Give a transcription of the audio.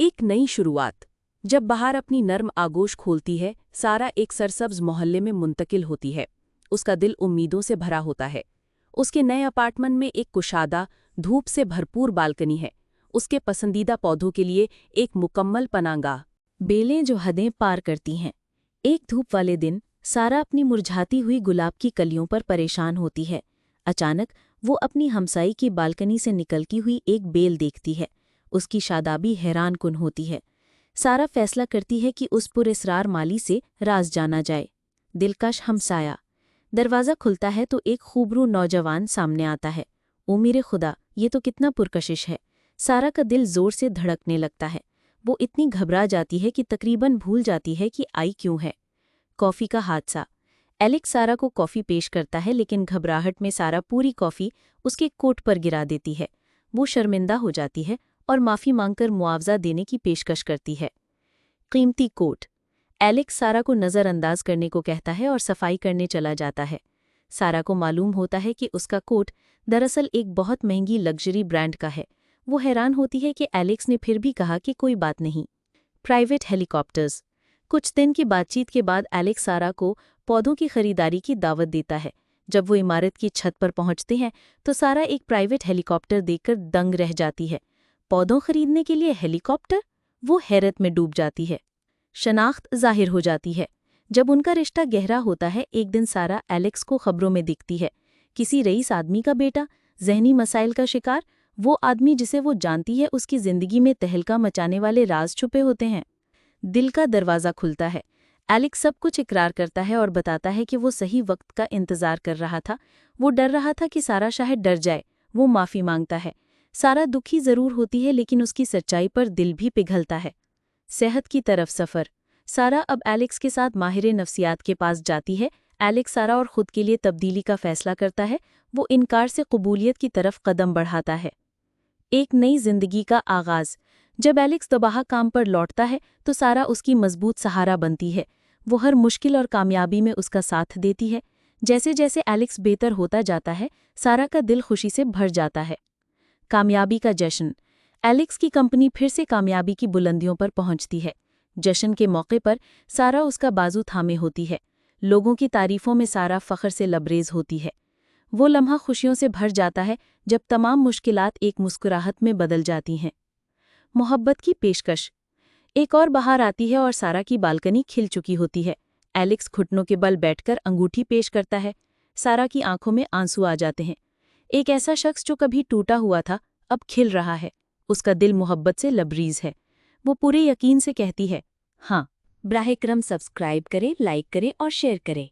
एक नई शुरुआत। जब बहार अपनी नर्म आगोश खोलती है, सारा एक सरसब्ज मोहल्ले में मुंतकिल होती है। उसका दिल उम्मीदों से भरा होता है। उसके नए अपार्टमेंट में एक कुशादा, धूप से भरपूर बालकनी है। उसके पसंदीदा पौधों के लिए एक मुकम्मल पनाहगाह। बेलें जो हदें पार करती हैं। एक धूप वाले दिन सारा अपनी मुरझाती हुई गुलाब की कलियों पर परेशान होती है। अचानक वो अपनी हमसाई की बालकनी से निकलती हुई एक बेल देखती है। उसकी शादाबी हैरान कुन होती है। सारा फैसला करती है कि उस पुरस्रार माली से राज जाना जाए। दिलकश हमसाया। दरवाज़ा खुलता है तो एक खूबरू नौजवान सामने आता है। ओ मेरे खुदा, ये तो कितना पुरकशिश है। सारा का दिल जोर से धड़कने लगता है। वो इतनी घबरा जाती है कि तकरीबन भूल जाती है कि आई क्यों है। कॉफ़ी का हादसा। एलेक्स सारा को कॉफ़ी पेश करता है, लेकिन घबराहट में सारा पूरी कॉफ़ी उसके कोट पर गिरा देती है। वो शर्मिंदा हो जाती है और माफ़ी मांगकर मुआवजा देने की पेशकश करती है। कीमती कोट। एलेक्स सारा को नज़रअंदाज करने को कहता है और सफाई करने चला जाता है। सारा को मालूम होता है कि उसका कोट दरअसल एक बहुत महंगी लग्जरी ब्रांड का है। वो हैरान होती है कि एलेक्स ने फिर भी कहा कि कोई बात नहीं। Private helicopters. कुछ दिन की बातचीत के बाद एलेक्स सारा को पौधों की खरीदारी की दावत देता है। जब वो इमारत की छत पर पहुंचते हैं तो सारा एक प्राइवेट हेलीकॉप्टर देखकर दंग रह जाती है। पौधों खरीदने के लिए हेलीकॉप्टर? वो हैरत में डूब जाती है। शनाख्त जाहिर हो जाती है। जब उनका रिश्ता गहरा होता है, एक दिन सारा एलेक्स को खबरों में दिखती है। किसी रईस आदमी का बेटा, जहनी मसाइल का शिकार। वो आदमी जिसे वो जानती है, उसकी जिंदगी में तहलका मचाने वाले राज छुपे होते हैं। दिल का दरवाज़ा खुलता है। एलेक्स सब कुछ इकरार करता है और बताता है कि वो सही वक्त का इंतज़ार कर रहा था। वो डर रहा था कि सारा शायद डर जाए। वो माफ़ी मांगता है। सारा दुखी ज़रूर होती है, लेकिन उसकी सच्चाई पर दिल भी पिघलता है। सेहत की तरफ सफ़र। सारा अब एलेक्स के साथ माहिर नफ्सियात के पास जाती है। एलेक्स सारा और ख़ुद के लिए तब्दीली का फ़ैसला करता है। वो इनकार से कबूलियत की तरफ कदम बढ़ाता है। एक नई जिंदगी का आगाज़। जब एलेक्स दोबारा काम पर लौटता है तो सारा उसकी मजबूत सहारा बनती है। वो हर मुश्किल और कामयाबी में उसका साथ देती है। जैसे जैसे एलेक्स बेहतर होता जाता है, सारा का दिल खुशी से भर जाता है। कामयाबी का जश्न। एलेक्स की कंपनी फिर से कामयाबी की बुलंदियों पर पहुंचती है। जश्न के मौके पर सारा उसका बाजू थामे होती है। लोगों की तारीफों में सारा फ़ख्र से लबरेज होती है। वो लम्हा खुशियों से भर जाता है जब तमाम मुश्किलात एक मुस्कुराहट में बदल जाती हैं। मोहब्बत की पेशकश। एक और बहार आती है और सारा की बालकनी खिल चुकी होती है। एलेक्स घुटनों के बल बैठकर अंगूठी पेश करता है। सारा की आंखों में आंसू आ जाते हैं। एक ऐसा शख्स जो कभी टूटा हुआ था, अब खिल रहा है। उसका दिल मोहब्बत से लबरीज है। वो पूरे यकीन से कहती है, हाँ। ब्राहे करम सब्सक्राइब करें, लाइक करें और शेयर करें।